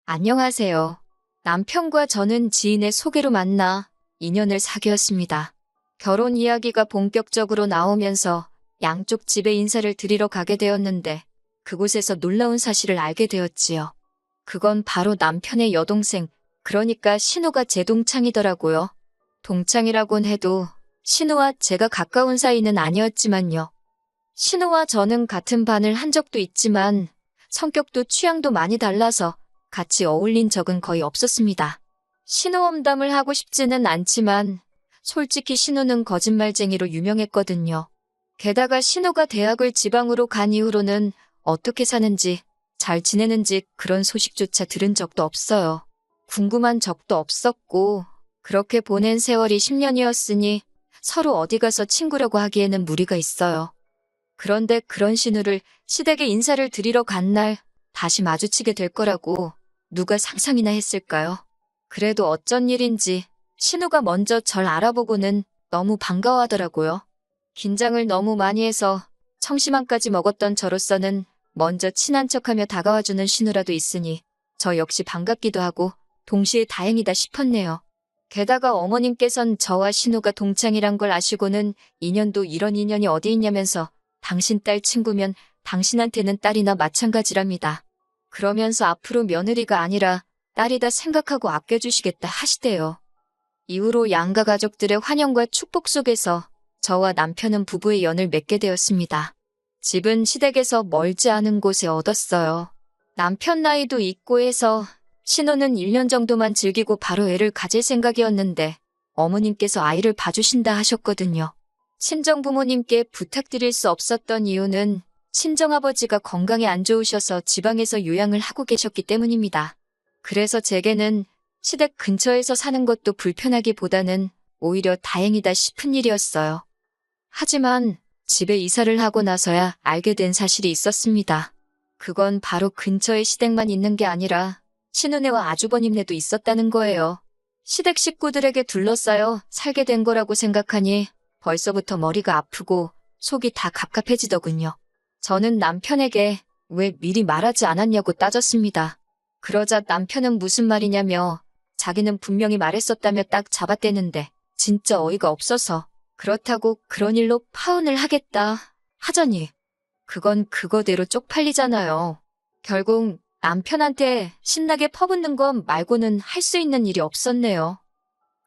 안녕하세요. 남편과 저는 지인의 소개로 만나 인연을 사귀었습니다. 결혼 이야기가 본격적으로 나오면서 양쪽 집에 인사를 드리러 가게 되었는데 그곳에서 놀라운 사실을 알게 되었지요. 그건 바로 남편의 여동생, 그러니까 신우가 제 동창이더라고요. 동창이라곤 해도 신우와 제가 가까운 사이는 아니었지만요. 신우와 저는 같은 반을 한 적도 있지만 성격도 취향도 많이 달라서 같이 어울린 적은 거의 없었습니다. 신우험담을 하고 싶지는 않지만 솔직히 신우는 거짓말쟁이로 유명했거든요. 게다가 신우가 대학을 지방으로 간 이후로는 어떻게 사는지, 잘 지내는지 그런 소식조차 들은 적도 없어요. 궁금한 적도 없었고 그렇게 보낸 세월이 10년이었으니 서로 어디 가서 친구라고 하기에는 무리가 있어요. 그런데 그런 신우를 시댁에 인사를 드리러 간 날 다시 마주치게 될 거라고 누가 상상이나 했을까요? 그래도 어쩐 일인지 신우가 먼저 절 알아보고는 너무 반가워하더라고요. 긴장을 너무 많이 해서 청심환까지 먹었던 저로서는 먼저 친한 척하며 다가와주는 신우라도 있으니 저 역시 반갑기도 하고 동시에 다행이다 싶었네요. 게다가 어머님께선 저와 신우가 동창이란 걸 아시고는 인연도 이런 인연이 어디 있냐면서 당신 딸 친구면 당신한테는 딸이나 마찬가지랍니다. 그러면서 앞으로 며느리가 아니라 딸이다 생각하고 아껴주시겠다 하시대요. 이후로 양가 가족들의 환영과 축복 속에서 저와 남편은 부부의 연을 맺게 되었습니다. 집은 시댁에서 멀지 않은 곳에 얻었어요. 남편 나이도 있고 해서 신혼은 1년 정도만 즐기고 바로 애를 가질 생각이었는데 어머님께서 아이를 봐주신다 하셨거든요. 친정부모님께 부탁드릴 수 없었던 이유는 친정아버지가 건강이 안 좋으셔서 지방에서 요양을 하고 계셨기 때문입니다. 그래서 제게는 시댁 근처에서 사는 것도 불편하기보다는 오히려 다행이다 싶은 일이었어요. 하지만 집에 이사를 하고 나서야 알게 된 사실이 있었습니다. 그건 바로 근처에 시댁만 있는 게 아니라 신우네와 아주버님네도 있었다는 거예요. 시댁 식구들에게 둘러싸여 살게 된 거라고 생각하니 벌써부터 머리가 아프고 속이 다 갑갑해지더군요. 저는 남편에게 왜 미리 말하지 않았냐고 따졌습니다. 그러자 남편은 무슨 말이냐며 자기는 분명히 말했었다며 딱 잡아떼는데 진짜 어이가 없어서 그렇다고 그런 일로 파혼을 하겠다 하자니 그건 그거대로 쪽팔리잖아요. 결국 남편한테 신나게 퍼붓는 것 말고는 할 수 있는 일이 없었네요.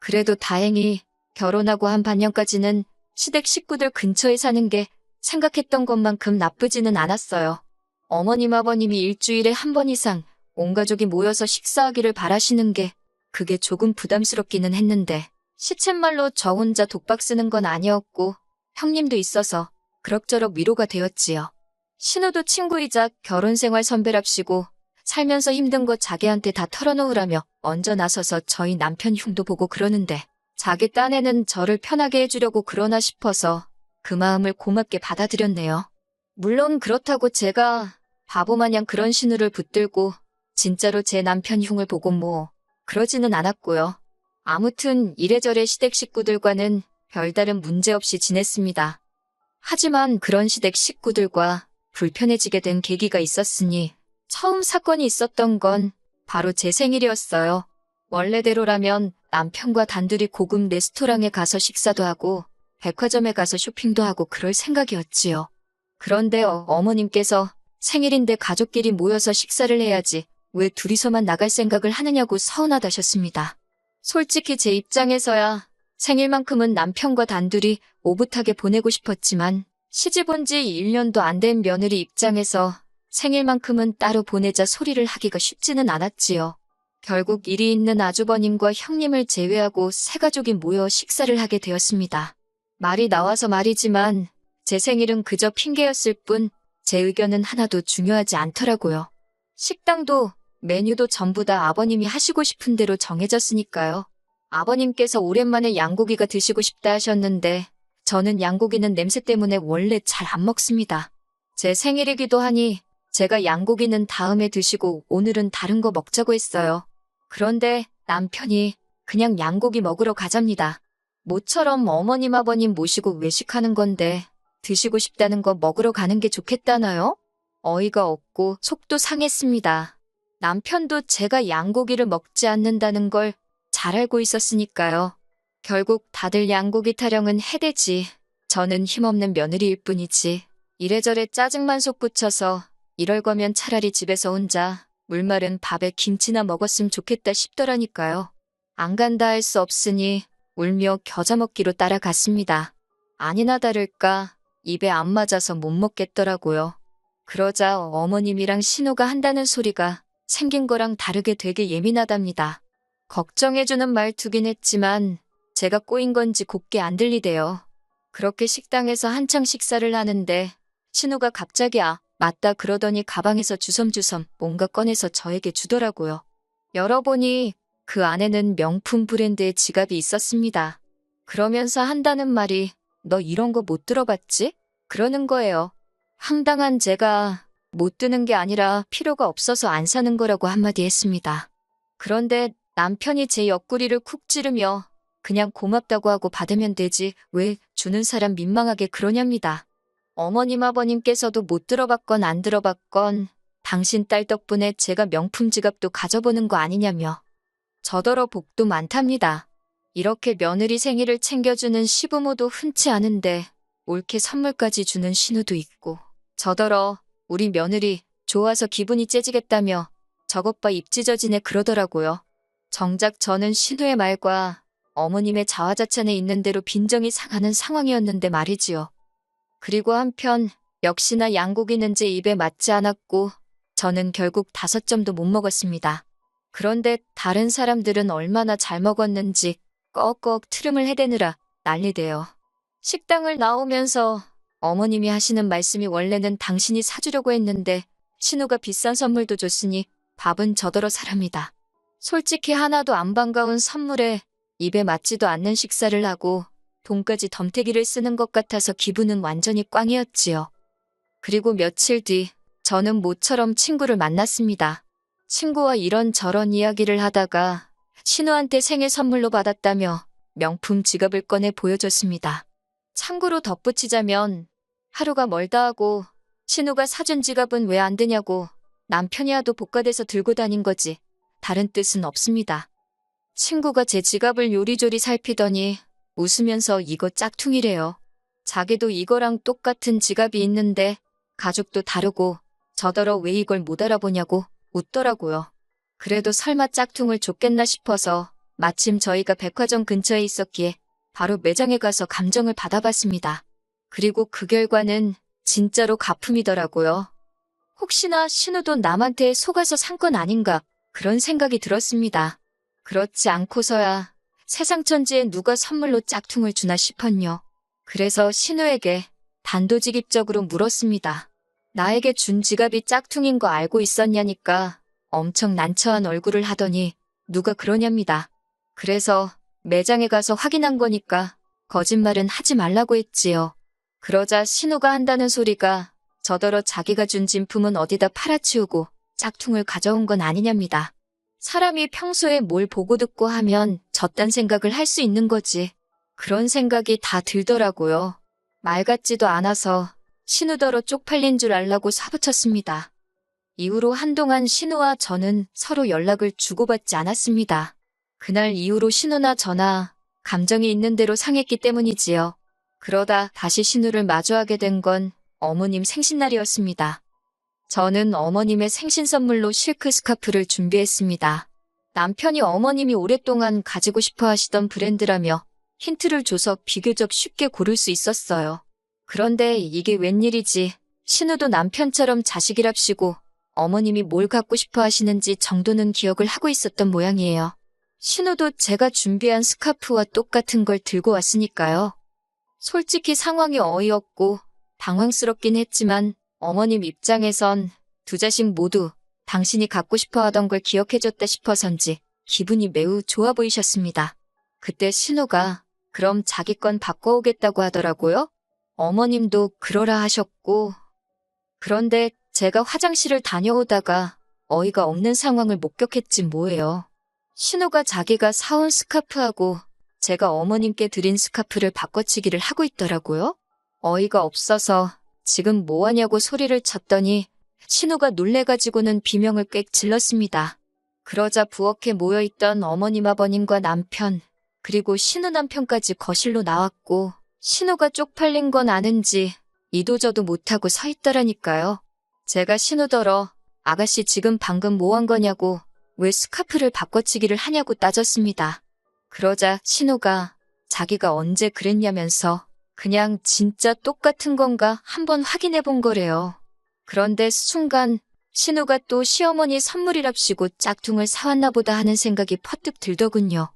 그래도 다행히 결혼하고 한 반년까지는 시댁 식구들 근처에 사는 게 생각했던 것만큼 나쁘지는 않았어요. 어머님 아버님이 일주일에 한 번 이상 온 가족이 모여서 식사하기를 바라시는 게 그게 조금 부담스럽기는 했는데 시쳇말로 저 혼자 독박 쓰는 건 아니었고 형님도 있어서 그럭저럭 위로가 되었지요. 신우도 친구이자 결혼생활 선배랍시고 살면서 힘든 거 자기한테 다 털어놓으라며 먼저 나서서 저희 남편 흉도 보고 그러는데 자기 딴에는 저를 편하게 해주려고 그러나 싶어서 그 마음을 고맙게 받아들였네요. 물론 그렇다고 제가 바보마냥 그런 신우를 붙들고 진짜로 제 남편 흉을 보고 뭐 그러지는 않았고요. 아무튼 이래저래 시댁 식구들과는 별다른 문제 없이 지냈습니다. 하지만 그런 시댁 식구들과 불편해지게 된 계기가 있었으니 처음 사건이 있었던 건 바로 제 생일이었어요. 원래대로라면 남편과 단둘이 고급 레스토랑에 가서 식사도 하고 백화점에 가서 쇼핑도 하고 그럴 생각이었지요. 그런데 어머님께서 생일인데 가족끼리 모여서 식사를 해야지 왜 둘이서만 나갈 생각을 하느냐고 서운하다셨습니다. 솔직히 제 입장에서야 생일만큼은 남편과 단둘이 오붓하게 보내고 싶었지만 시집 온 지 1년도 안 된 며느리 입장에서 생일만큼은 따로 보내자 소리를 하기가 쉽지는 않았지요. 결국 일이 있는 아주버님과 형님을 제외하고 세 가족이 모여 식사를 하게 되었습니다. 말이 나와서 말이지만 제 생일은 그저 핑계였을 뿐 제 의견은 하나도 중요하지 않더라고요. 식당도 메뉴도 전부 다 아버님이 하시고 싶은 대로 정해졌으니까요. 아버님께서 오랜만에 양고기가 드시고 싶다 하셨는데 저는 양고기는 냄새 때문에 원래 잘 안 먹습니다. 제 생일이기도 하니 제가 양고기는 다음에 드시고 오늘은 다른 거 먹자고 했어요. 그런데 남편이 그냥 양고기 먹으러 가잡니다. 모처럼 어머님 아버님 모시고 외식하는 건데 드시고 싶다는 거 먹으러 가는 게 좋겠다나요? 어이가 없고 속도 상했습니다. 남편도 제가 양고기를 먹지 않는다는 걸 잘 알고 있었으니까요. 결국 다들 양고기 타령은 해대지. 저는 힘없는 며느리일 뿐이지. 이래저래 짜증만 솟구쳐서 이럴 거면 차라리 집에서 혼자 물마른 밥에 김치나 먹었으면 좋겠다 싶더라니까요. 안 간다 할 수 없으니 울며 겨자 먹기로 따라갔습니다. 아니나 다를까 입에 안 맞아서 못 먹겠더라고요. 그러자 어머님이랑 신우가 한다는 소리가 생긴 거랑 다르게 되게 예민하답니다. 걱정해주는 말투긴 했지만 제가 꼬인 건지 곱게 안 들리대요. 그렇게 식당에서 한창 식사를 하는데 신우가 갑자기 맞다 그러더니 가방에서 주섬주섬 뭔가 꺼내서 저에게 주더라고요. 열어보니 그 안에는 명품 브랜드의 지갑이 있었습니다. 그러면서 한다는 말이 너 이런 거 못 들어봤지? 그러는 거예요. 황당한 제가 못 드는 게 아니라 필요가 없어서 안 사는 거라고 한마디 했습니다. 그런데 남편이 제 옆구리를 쿡 찌르며 그냥 고맙다고 하고 받으면 되지 왜 주는 사람 민망하게 그러냐입니다. 어머님 아버님께서도 못 들어봤건 안 들어봤건 당신 딸 덕분에 제가 명품 지갑도 가져보는 거 아니냐며. 저더러 복도 많답니다. 이렇게 며느리 생일을 챙겨주는 시부모도 흔치 않은데 올케 선물까지 주는 신우도 있고 저더러 우리 며느리 좋아서 기분이 째지겠다며 저것 봐 입 찢어지네 그러더라고요. 정작 저는 신우의 말과 어머님의 자화자찬에 있는 대로 빈정이 상하는 상황이었는데 말이지요. 그리고 한편 역시나 양고기는 제 입에 맞지 않았고 저는 결국 5점도 못 먹었습니다. 그런데 다른 사람들은 얼마나 잘 먹었는지 꺽꺽 트름을 해대느라 난리대요. 식당을 나오면서 어머님이 하시는 말씀이 원래는 당신이 사주려고 했는데 신우가 비싼 선물도 줬으니 밥은 저더러 사랍니다. 솔직히 하나도 안 반가운 선물에 입에 맞지도 않는 식사를 하고 돈까지 덤태기를 쓰는 것 같아서 기분은 완전히 꽝이었지요. 그리고 며칠 뒤 저는 모처럼 친구를 만났습니다. 친구와 이런저런 이야기를 하다가 신우한테 생일 선물로 받았다며 명품 지갑을 꺼내 보여줬습니다. 참고로 덧붙이자면 하루가 멀다 하고 신우가 사준 지갑은 왜 안 되냐고 남편이 하도 복가돼서 들고 다닌 거지 다른 뜻은 없습니다. 친구가 제 지갑을 요리조리 살피더니 웃으면서 이거 짝퉁이래요. 자기도 이거랑 똑같은 지갑이 있는데 가죽도 다르고 저더러 왜 이걸 못 알아보냐고 웃더라고요. 그래도 설마 짝퉁을 줬겠나 싶어서 마침 저희가 백화점 근처에 있었기에 바로 매장에 가서 감정을 받아봤습니다. 그리고 그 결과는 진짜로 가품이더라고요. 혹시나 신우도 남한테 속아서 산 건 아닌가 그런 생각이 들었습니다. 그렇지 않고서야 세상 천지에 누가 선물로 짝퉁을 주나 싶었요. 그래서 신우에게 단도직입적으로 물었습니다. 나에게 준 지갑이 짝퉁인 거 알고 있었냐니까 엄청 난처한 얼굴을 하더니 누가 그러냐입니다. 그래서 매장에 가서 확인한 거니까 거짓말은 하지 말라고 했지요. 그러자 신우가 한다는 소리가 저더러 자기가 준 진품은 어디다 팔아치우고 짝퉁을 가져온 건 아니냐입니다. 사람이 평소에 뭘 보고 듣고 하면 저딴 생각을 할 수 있는 거지. 그런 생각이 다 들더라고요. 말 같지도 않아서 신우더러 쪽팔린 줄 알라고 사부쳤습니다. 이후로 한동안 신우와 저는 서로 연락을 주고받지 않았습니다. 그날 이후로 신우나 저나 감정이 있는 대로 상했기 때문이지요. 그러다 다시 신우를 마주하게 된 건 어머님 생신날이었습니다. 저는 어머님의 생신 선물로 실크 스카프를 준비했습니다. 남편이 어머님이 오랫동안 가지고 싶어 하시던 브랜드라며 힌트를 줘서 비교적 쉽게 고를 수 있었어요. 그런데 이게 웬일이지 신우도 남편처럼 자식이랍시고 어머님이 뭘 갖고 싶어 하시는지 정도는 기억을 하고 있었던 모양이에요. 신우도 제가 준비한 스카프와 똑같은 걸 들고 왔으니까요. 솔직히 상황이 어이없고 당황스럽긴 했지만 어머님 입장에선 두 자식 모두 당신이 갖고 싶어 하던 걸 기억해줬다 싶어서인지 기분이 매우 좋아 보이셨습니다. 그때 신우가 그럼 자기 건 바꿔오겠다고 하더라고요. 어머님도 그러라 하셨고 그런데 제가 화장실을 다녀오다가 어이가 없는 상황을 목격했지 뭐예요. 신우가 자기가 사온 스카프하고 제가 어머님께 드린 스카프를 바꿔치기를 하고 있더라고요. 어이가 없어서 지금 뭐하냐고 소리를 쳤더니 신우가 놀래가지고는 비명을 꽥 질렀습니다. 그러자 부엌에 모여있던 어머님 아버님과 남편, 그리고 신우 남편까지 거실로 나왔고 신우가 쪽팔린 건 아는지 이도저도 못하고 서 있더라니까요. 제가 신우더러 아가씨 지금 방금 뭐 한 거냐고 왜 스카프를 바꿔치기를 하냐고 따졌습니다. 그러자 신우가 자기가 언제 그랬냐면서 그냥 진짜 똑같은 건가 한번 확인해 본 거래요. 그런데 순간 신우가 또 시어머니 선물이랍시고 짝퉁을 사왔나 보다 하는 생각이 퍼뜩 들더군요.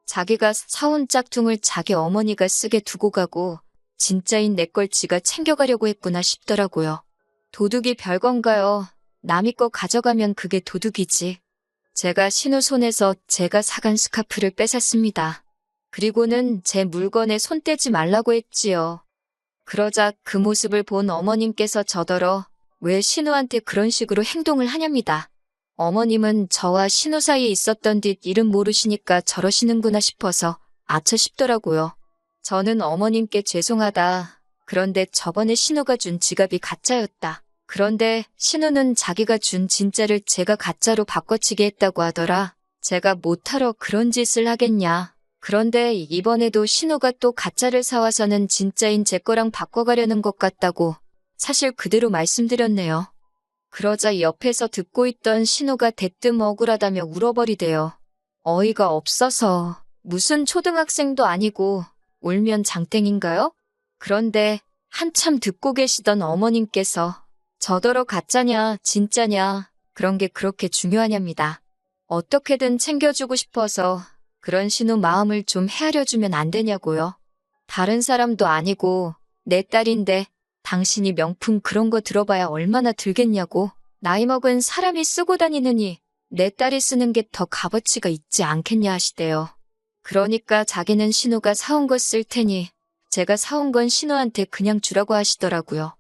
자기가 사온 짝퉁을 자기 어머니가 쓰게 두고 가고 진짜인 내 걸 지가 챙겨가려고 했구나 싶더라고요. 도둑이 별건가요? 남이 거 가져가면 그게 도둑이지. 제가 신우 손에서 제가 사간 스카프를 뺏었습니다. 그리고는 제 물건에 손 떼지 말라고 했지요. 그러자 그 모습을 본 어머님께서 저더러 왜 신우한테 그런 식으로 행동을 하냐입니다. 어머님은 저와 신우 사이에 있었던 뒷 일은 모르시니까 저러시는구나 싶어서 아차 싶더라고요. 저는 어머님께 죄송하다. 그런데 저번에 신우가 준 지갑이 가짜였다. 그런데 신우는 자기가 준 진짜를 제가 가짜로 바꿔치기 했다고 하더라. 제가 못하러 그런 짓을 하겠냐. 그런데 이번에도 신우가 또 가짜를 사와서는 진짜인 제 거랑 바꿔가려는 것 같다고 사실 그대로 말씀드렸네요. 그러자 옆에서 듣고 있던 신우가 대뜸 억울하다며 울어버리대요. 어이가 없어서 무슨 초등학생도 아니고 울면 장땡인가요? 그런데 한참 듣고 계시던 어머님께서 저더러 가짜냐 진짜냐 그런 게 그렇게 중요하냐입니다. 어떻게든 챙겨주고 싶어서 그런 신우 마음을 좀 헤아려주면 안 되냐고요. 다른 사람도 아니고 내 딸인데 당신이 명품 그런 거 들어봐야 얼마나 들겠냐고. 나이 먹은 사람이 쓰고 다니느니 내 딸이 쓰는 게 더 값어치가 있지 않겠냐 하시대요. 그러니까 자기는 신우가 사온 거 쓸 테니 제가 사온 건 신우한테 그냥 주라고 하시더라고요.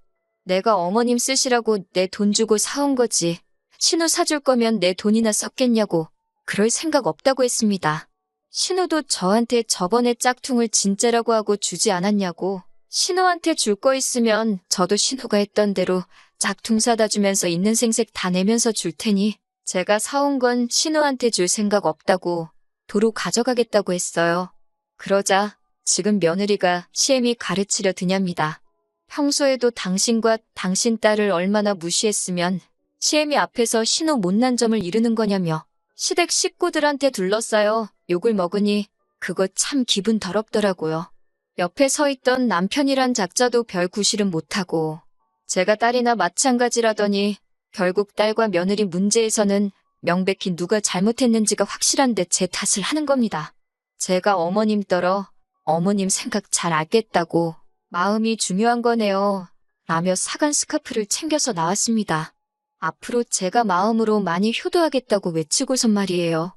내가 어머님 쓰시라고 내 돈 주고 사온 거지. 신우 사줄 거면 내 돈이나 썼겠냐고. 그럴 생각 없다고 했습니다. 신우도 저한테 저번에 짝퉁을 진짜라고 하고 주지 않았냐고. 신우한테 줄 거 있으면 저도 신우가 했던 대로 짝퉁 사다 주면서 있는 생색 다 내면서 줄 테니 제가 사온 건 신우한테 줄 생각 없다고 도로 가져가겠다고 했어요. 그러자 지금 며느리가 시애미 가르치려 드냐입니다. 평소에도 당신과 당신 딸을 얼마나 무시했으면 시애미 앞에서 신우 못난 점을 이르는 거냐며 시댁 식구들한테 둘러싸여 욕을 먹으니 그거 참 기분 더럽더라고요. 옆에 서 있던 남편이란 작자도 별 구실은 못하고 제가 딸이나 마찬가지라더니 결국 딸과 며느리 문제에서는 명백히 누가 잘못했는지가 확실한데 제 탓을 하는 겁니다. 제가 어머님더러 어머님 생각 잘 알겠다고 마음이 중요한 거네요. 라며 사간 스카프를 챙겨서 나왔습니다. 앞으로 제가 마음으로 많이 효도하겠다고 외치고선 말이에요.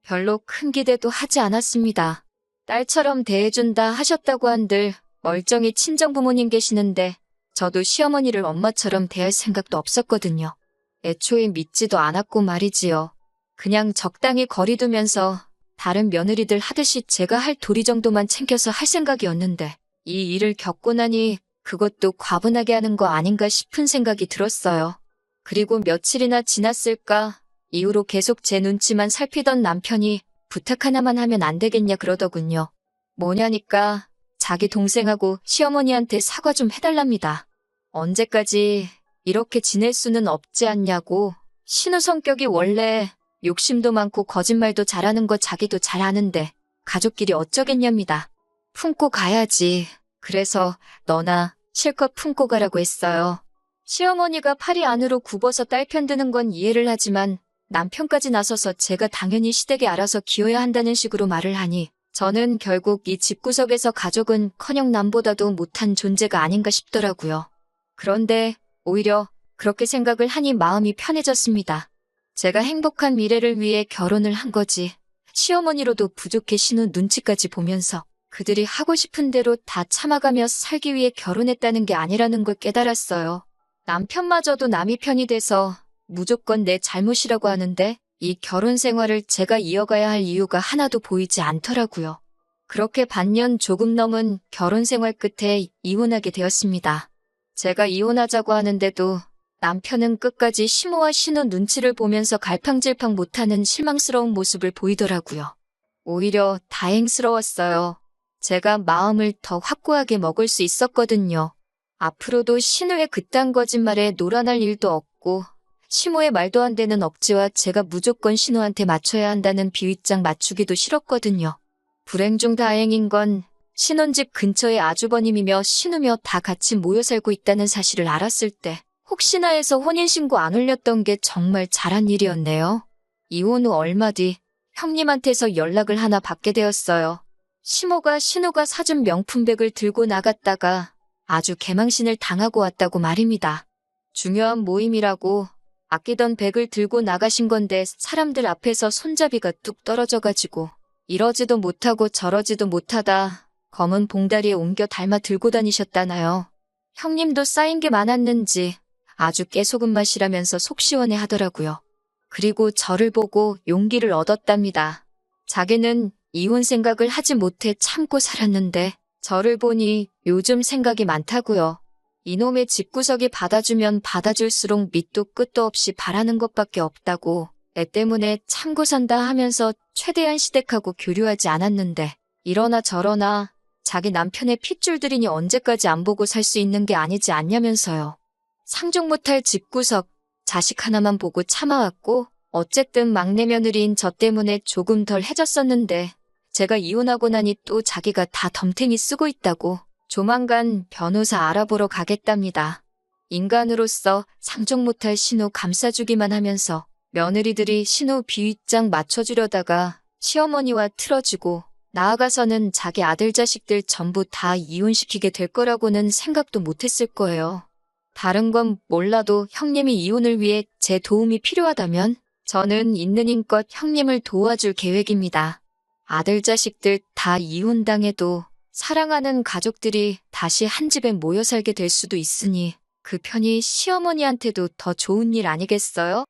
별로 큰 기대도 하지 않았습니다. 딸처럼 대해준다 하셨다고 한들 멀쩡히 친정부모님 계시는데 저도 시어머니를 엄마처럼 대할 생각도 없었거든요. 애초에 믿지도 않았고 말이지요. 그냥 적당히 거리 두면서 다른 며느리들 하듯이 제가 할 도리 정도만 챙겨서 할 생각이었는데 이 일을 겪고 나니 그것도 과분하게 하는 거 아닌가 싶은 생각이 들었어요. 그리고 며칠이나 지났을까 이후로 계속 제 눈치만 살피던 남편이 부탁 하나만 하면 안 되겠냐 그러더군요. 뭐냐니까 자기 동생하고 시어머니한테 사과 좀 해달랍니다. 언제까지 이렇게 지낼 수는 없지 않냐고. 신우 성격이 원래 욕심도 많고 거짓말도 잘하는 거 자기도 잘 아는데 가족끼리 어쩌겠냐입니다. 품고 가야지. 그래서 너나 실컷 품고 가라고 했어요. 시어머니가 팔이 안으로 굽어서 딸 편드는 건 이해를 하지만 남편까지 나서서 제가 당연히 시댁에 알아서 기어야 한다는 식으로 말을 하니 저는 결국 이 집구석에서 가족은커녕 남보다도 못한 존재가 아닌가 싶더라고요. 그런데 오히려 그렇게 생각을 하니 마음이 편해졌습니다. 제가 행복한 미래를 위해 결혼을 한 거지. 시어머니로도 부족해 신우 눈치까지 보면서 그들이 하고 싶은 대로 다 참아가며 살기 위해 결혼했다는 게 아니라는 걸 깨달았어요. 남편마저도 남이 편이 돼서 무조건 내 잘못이라고 하는데 이 결혼 생활을 제가 이어가야 할 이유가 하나도 보이지 않더라고요. 그렇게 반년 조금 넘은 결혼 생활 끝에 이혼하게 되었습니다. 제가 이혼하자고 하는데도 남편은 끝까지 시모와 신우 눈치를 보면서 갈팡질팡 못하는 실망스러운 모습을 보이더라고요. 오히려 다행스러웠어요. 제가 마음을 더 확고하게 먹을 수 있었거든요. 앞으로도 신우의 그딴 거짓말에 놀아날 일도 없고 시모의 말도 안 되는 억지와 제가 무조건 신우한테 맞춰야 한다는 비윗장 맞추기도 싫었거든요. 불행 중 다행인 건 신혼집 근처에 아주버님이며 신우며 다 같이 모여 살고 있다는 사실을 알았을 때 혹시나 해서 혼인신고 안 올렸던 게 정말 잘한 일이었네요. 이혼 후 얼마 뒤 형님한테서 연락을 하나 받게 되었어요. 시모가 신우가 사준 명품백을 들고 나갔다가 아주 개망신을 당하고 왔다고 말입니다. 중요한 모임이라고 아끼던 백을 들고 나가신 건데 사람들 앞에서 손잡이가 뚝 떨어져가지고 이러지도 못하고 저러지도 못하다 검은 봉다리에 옮겨 닮아 들고 다니셨다나요. 형님도 쌓인 게 많았는지 아주 깨소금 맛이라면서 속 시원해 하더라고요. 그리고 저를 보고 용기를 얻었답니다. 자기는 이혼 생각을 하지 못해 참고 살았는데 저를 보니 요즘 생각이 많다고요. 이놈의 집구석이 받아주면 받아줄수록 밑도 끝도 없이 바라는 것밖에 없다고 애 때문에 참고 산다 하면서 최대한 시댁하고 교류하지 않았는데 이러나 저러나 자기 남편의 핏줄 들이니 언제까지 안 보고 살 수 있는 게 아니지 않냐면서요. 상종 못할 집구석, 자식 하나만 보고 참아왔고 어쨌든 막내 며느리인 저 때문에 조금 덜 해졌었는데 제가 이혼하고 나니 또 자기가 다 덤탱이 쓰고 있다고 조만간 변호사 알아보러 가겠답니다. 인간으로서 상종 못할 신우 감싸주기만 하면서 며느리들이 신우 비윗장 맞춰주려다가 시어머니와 틀어지고 나아가서는 자기 아들 자식들 전부 다 이혼시키게 될 거라고는 생각도 못했을 거예요. 다른 건 몰라도 형님이 이혼을 위해 제 도움이 필요하다면 저는 있는 힘껏 형님을 도와줄 계획입니다. 아들 자식들 다 이혼당해도 사랑하는 가족들이 다시 한 집에 모여 살게 될 수도 있으니 그 편이 시어머니한테도 더 좋은 일 아니겠어요?